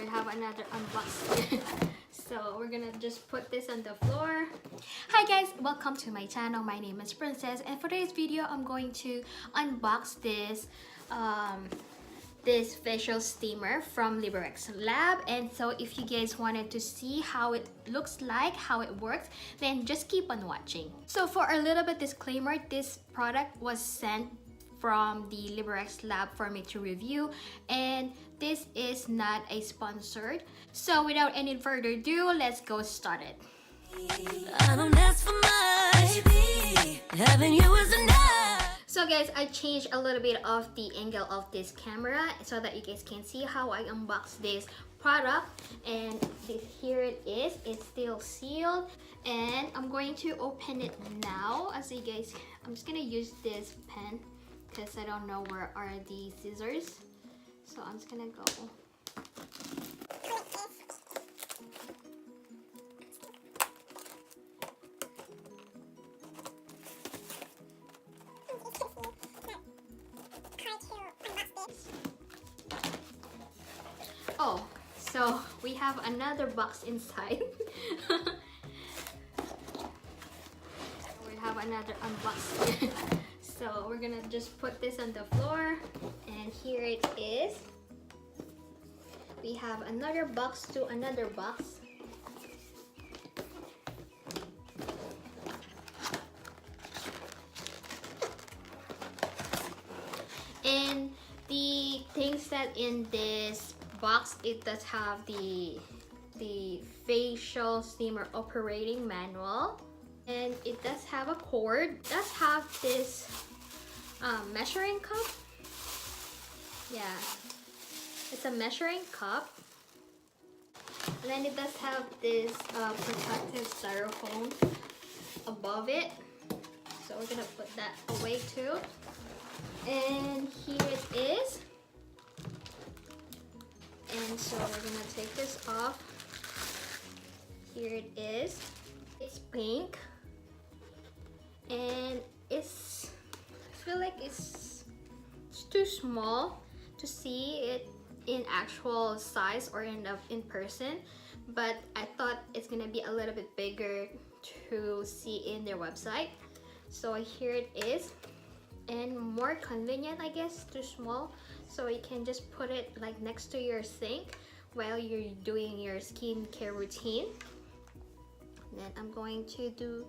we have another unboxing. So we're gonna just put this on the floor. Hi guys, welcome to my channel. My name is Princess, and for today's video I'm going to unbox this this facial steamer from Liberex Lab. And so if you guys wanted to see how it looks like, how it works, then just keep on watching. So for a little bit disclaimer, this product was sent from the Liberex Lab for me to review, and this is not a sponsored. So without any further ado, let's go started. I don't ask for much, baby. Having you is enough. So guys, I changed a little bit of the angle of this camera so that you guys can see how I unbox this product. And here it is, it's still sealed, and I'm going to open it now. As you guys, I'm just gonna use this pen because I don't know where are the scissors, so I'm just gonna go. Oh, so we have another box inside. We have another unboxing. So we're gonna just put this on the floor, and here it is. We have another box to another box. And the things that in this box, it does have the facial steamer operating manual, and it does have a cord. It does have this measuring cup. Yeah, it's a measuring cup. And then it does have this protective styrofoam above it, so we're gonna put that away too. And here it is. And so we're gonna take this off. Here it is. It's pink, and I feel like it's too small to see it in actual size or in person, but I thought it's gonna be a little bit bigger to see in their website. So here it is, and more convenient, I guess, too small, so you can just put it like next to your sink while you're doing your skincare routine. Then I'm going to do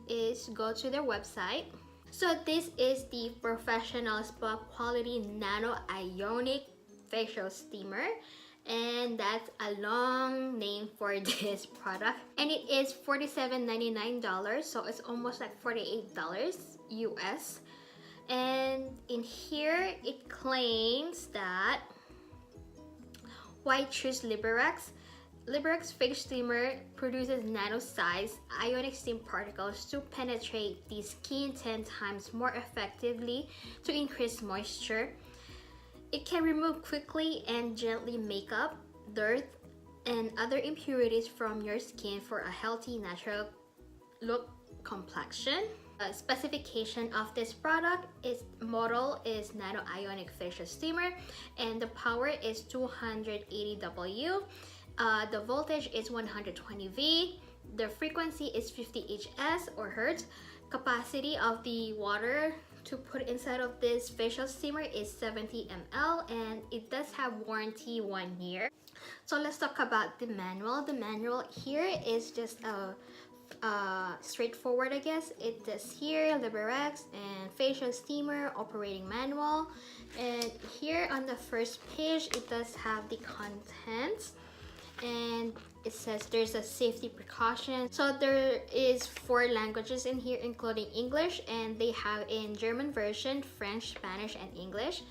is go to their website. So this is the professional spa quality nano ionic facial steamer, and that's a long name for this product, and it is $47.99, so it's almost like $48 US. And in here it claims that why choose Liberex. Liberex face steamer produces nano-sized ionic steam particles to penetrate the skin 10 times more effectively to increase moisture. It can remove quickly and gently makeup, dirt, and other impurities from your skin for a healthy, natural look complexion. Specification of this product is model is nano ionic facial steamer, and the power is 280 W. The voltage is 120 V. The frequency is 50 Hz or Hertz. Capacity of the water to put inside of this facial steamer is 70 ml, and it does have warranty 1 year. So let's talk about the manual. The manual here is just a straightforward, I guess. It says here Liberex and facial steamer operating manual, and here on the first page it does have the contents, and it says there's a safety precaution. So there is 4 languages in here, including English, and they have in German version, French, Spanish, and English.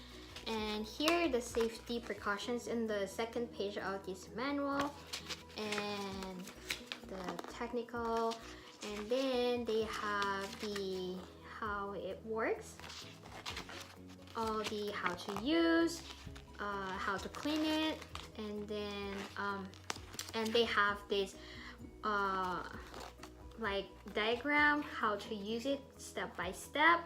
And here the safety precautions in the second page of this manual, and the technical, and then they have the how it works, all the how to use, how to clean it, and then and they have this like diagram how to use it step by step.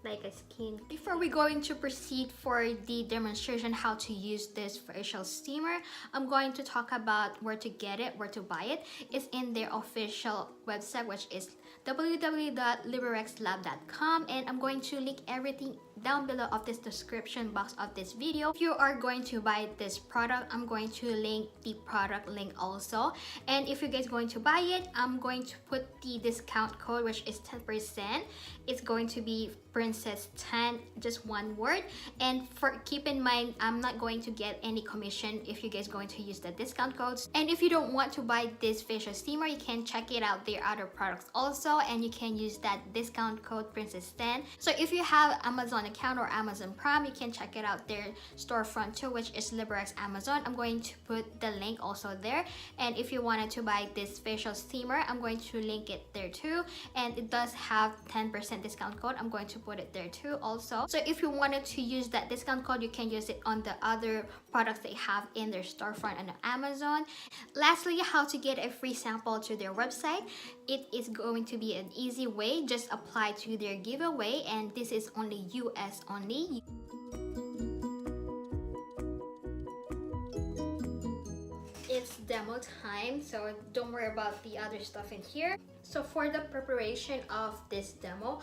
like a skin. Before we going to proceed for the demonstration how to use this facial steamer, I'm going to talk about where to get it, where to buy it. It's in their official website, which is www.liberexlab.com, and I'm going to link everything down below of this description box of this video. If you are going to buy this product, I'm going to link the product link also, and if you guys going to buy it, I'm going to put the discount code, which is 10%. It's going to be princess 10, just one word. And for keep in mind, I'm not going to get any commission if you guys going to use the discount codes. And if you don't want to buy this facial steamer, you can check it out their other products also, and you can use that discount code princess 10. So if you have Amazon account or Amazon Prime, you can check it out their storefront too, which is Liberex Amazon. I'm going to put the link also there. And if you wanted to buy this facial steamer, I'm going to link it there too, and it does have 10% discount code. I'm going to put it there too also. So if you wanted to use that discount code, you can use it on the other products they have in their storefront on Amazon. Lastly, how to get a free sample to their website. It is going to be an easy way. Just apply to their giveaway, and this is only US only. It's demo time, so don't worry about the other stuff in here. So for the preparation of this demo,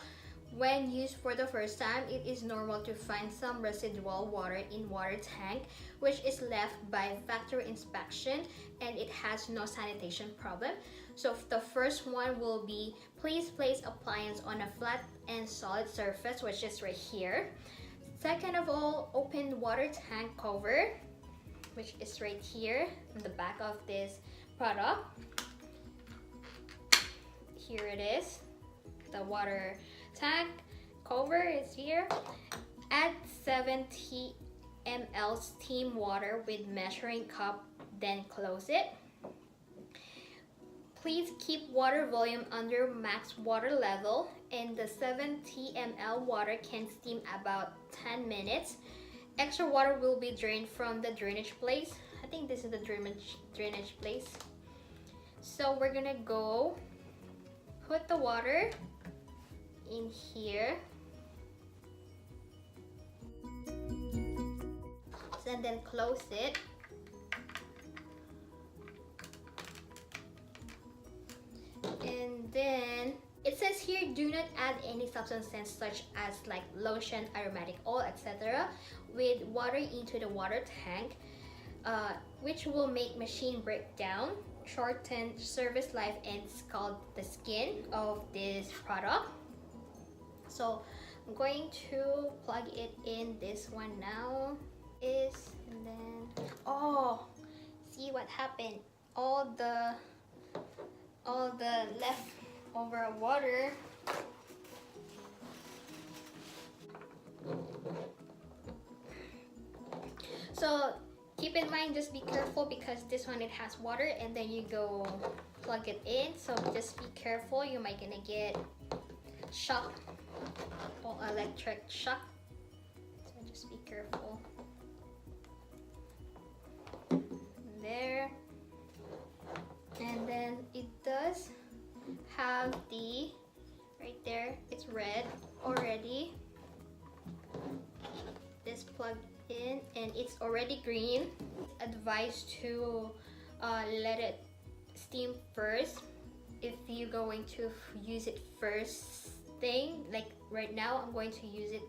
when used for the first time, it is normal to find some residual water in water tank, which is left by factory inspection, and it has no sanitation problem. So the first one will be, please place appliance on a flat and solid surface, which is right here. Second of all, open water tank cover, which is right here in the back of this product. Here it is, the water tank cover is here. Add 70 ml steam water with measuring cup, then close it. Please keep water volume under max water level, and the 70 ml water can steam about 10 minutes. Extra water will be drained from the drainage place. I think this is the drainage place. So we're gonna go put the water in here, and then close it. And then it says here, do not add any substances such as like lotion, aromatic oil, etc. with water into the water tank, which will make machine break down, shorten service life, and scald the skin of this product. So I'm going to plug it in this one now. And then, oh, see what happened? All the leftover water. So keep in mind, just be careful because this one it has water, and then you go plug it in. So just be careful, you might gonna get shock or electric shock. So just be careful. There. And then it does have the, right there, it's red already. This plugged in, and it's already green. Advised to let it steam first if you're going to use it first thing. Like right now, I'm going to use it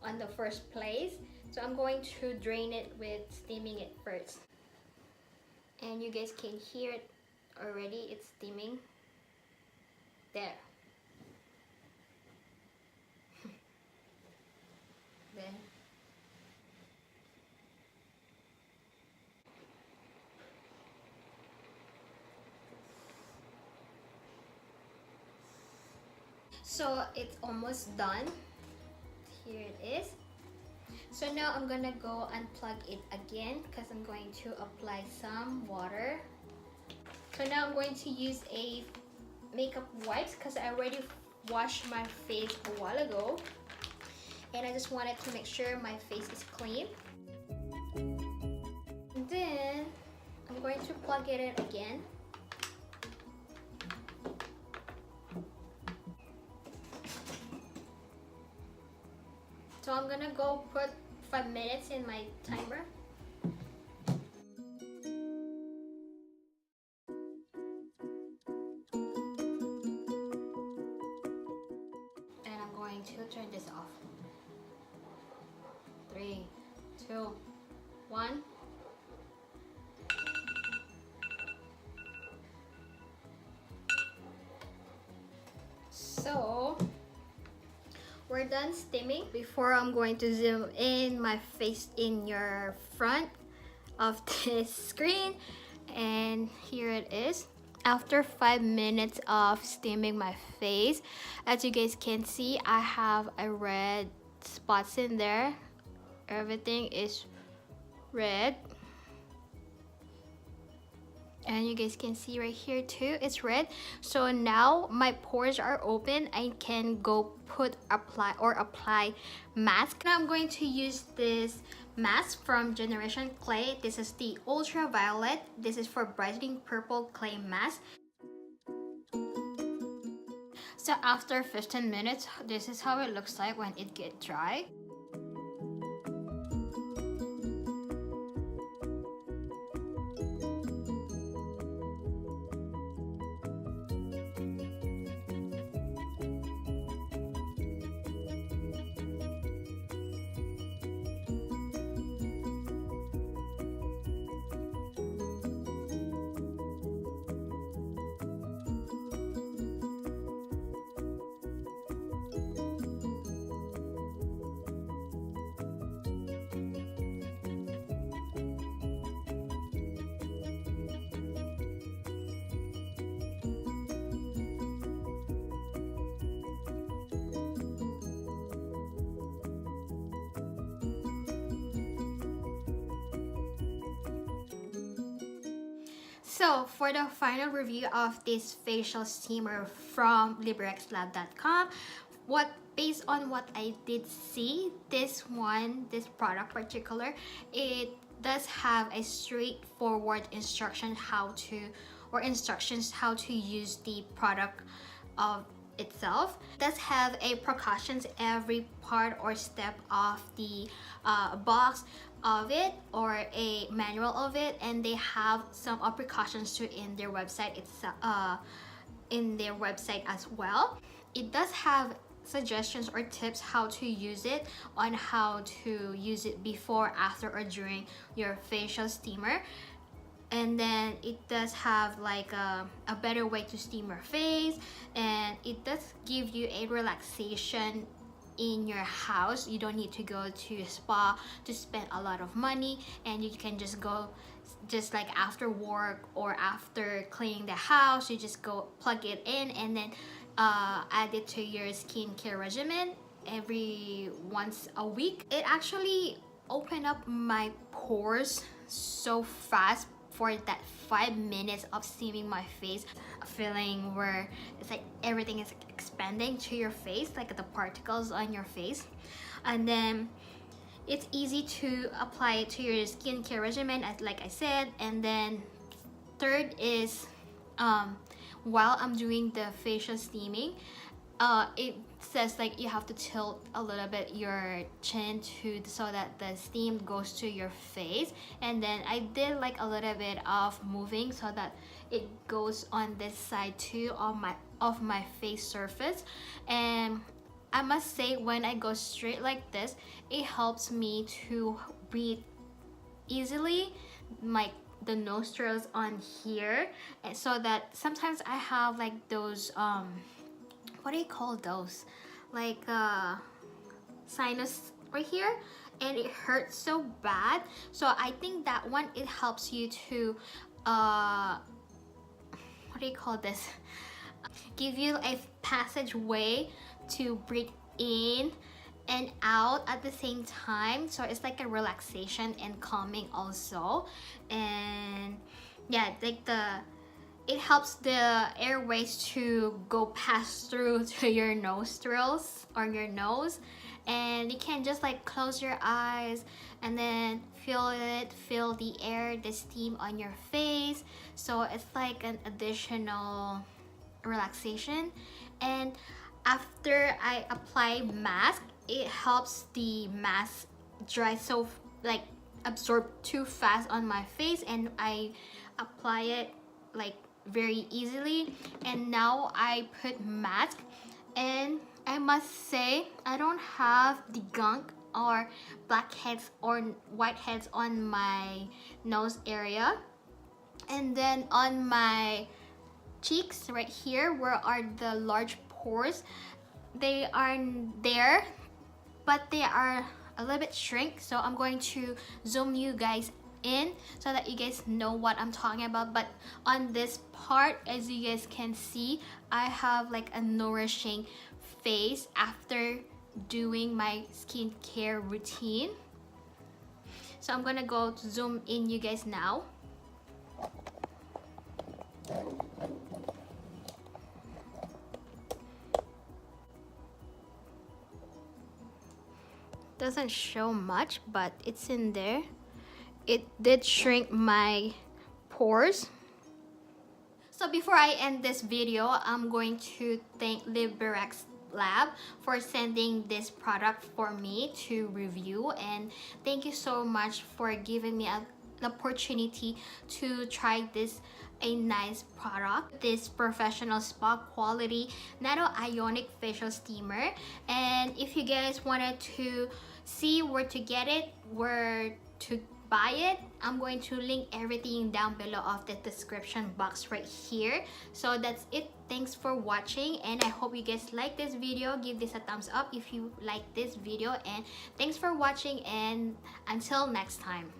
on the first place. So I'm going to drain it with steaming it first. And you guys can hear it already, it's steaming. There. There. So it's almost done. Here it is. So now I'm gonna go unplug it again because I'm going to apply some water. So now I'm going to use a makeup wipes because I already washed my face a while ago, and I just wanted to make sure my face is clean. And then I'm going to plug it in again. So I'm gonna go put 5 minutes in my timer. And I'm going to turn this off. 3, 2, 1. So we're done steaming. Before, I'm going to zoom in my face in your front of this screen, and here it is. After 5 minutes of steaming my face, as you guys can see, I have a red spots in there. Everything is red, and you guys can see right here too, it's red. So now my pores are open. I can go apply mask. Now I'm going to use this mask from Generation Clay. This is the ultraviolet. This is for brightening purple clay mask. So after 15 minutes, this is how it looks like when it gets dry. So for the final review of this facial steamer from liberexlab.com, based on what I did see, this product particular, it does have a straightforward instructions how to use the product of itself. It does have a precautions every part or step of the box of it, or a manual of it, and they have some precautions too in their website. In their website as well. It does have suggestions or tips how to use it, on how to use it before, after, or during your facial steamer. And then it does have like a better way to steam your face, and it does give you a relaxation in your house. You don't need to go to a spa to spend a lot of money, and you can just go, just like after work or after cleaning the house, you just go plug it in and then add it to your skincare regimen every once a week. It actually opened up my pores so fast for that 5 minutes of steaming my face, a feeling where it's like everything is expanding to your face, like the particles on your face. And then it's easy to apply it to your skincare regimen, as like I said. And then third is while I'm doing the facial steaming, it says like you have to tilt a little bit your chin so that the steam goes to your face. And then I did like a little bit of moving so that it goes on this side too of my face surface. And I must say, when I go straight like this, it helps me to breathe easily, the nostrils on here, and so that sometimes I have like those what do you call those, like sinus right here, and it hurts so bad. So I think that one, it helps you to what do you call this, give you a passageway to breathe in and out at the same time. So it's like a relaxation and calming also. And yeah, like it helps the airways to go pass through to your nostrils or your nose. And you can just like close your eyes and then feel the air, the steam on your face. So it's like an additional relaxation. And after I apply mask, it helps the mask dry so like absorb too fast on my face, and I apply it like very easily. And now I put mask, and I must say I don't have the gunk or blackheads or whiteheads on my nose area. And then on my cheeks right here, where are the large pores, they are there, but they are a little bit shrink. So I'm going to zoom you guys in so that you guys know what I'm talking about. But on this part, as you guys can see, I have like a nourishing face after doing my skincare routine. So I'm gonna go to zoom in you guys now. Doesn't show much, but it's in there. It did shrink my pores. So before I end this video, I'm going to thank Liberex Lab for sending this product for me to review, and thank you so much for giving me an opportunity to try this a nice product, this professional spa quality nano ionic facial steamer. And if you guys wanted to see where to get it, where to buy it, I'm going to link everything down below of the description box right here. So that's it. Thanks for watching, and I hope you guys like this video. Give this a thumbs up if you like this video, and thanks for watching, and until next time.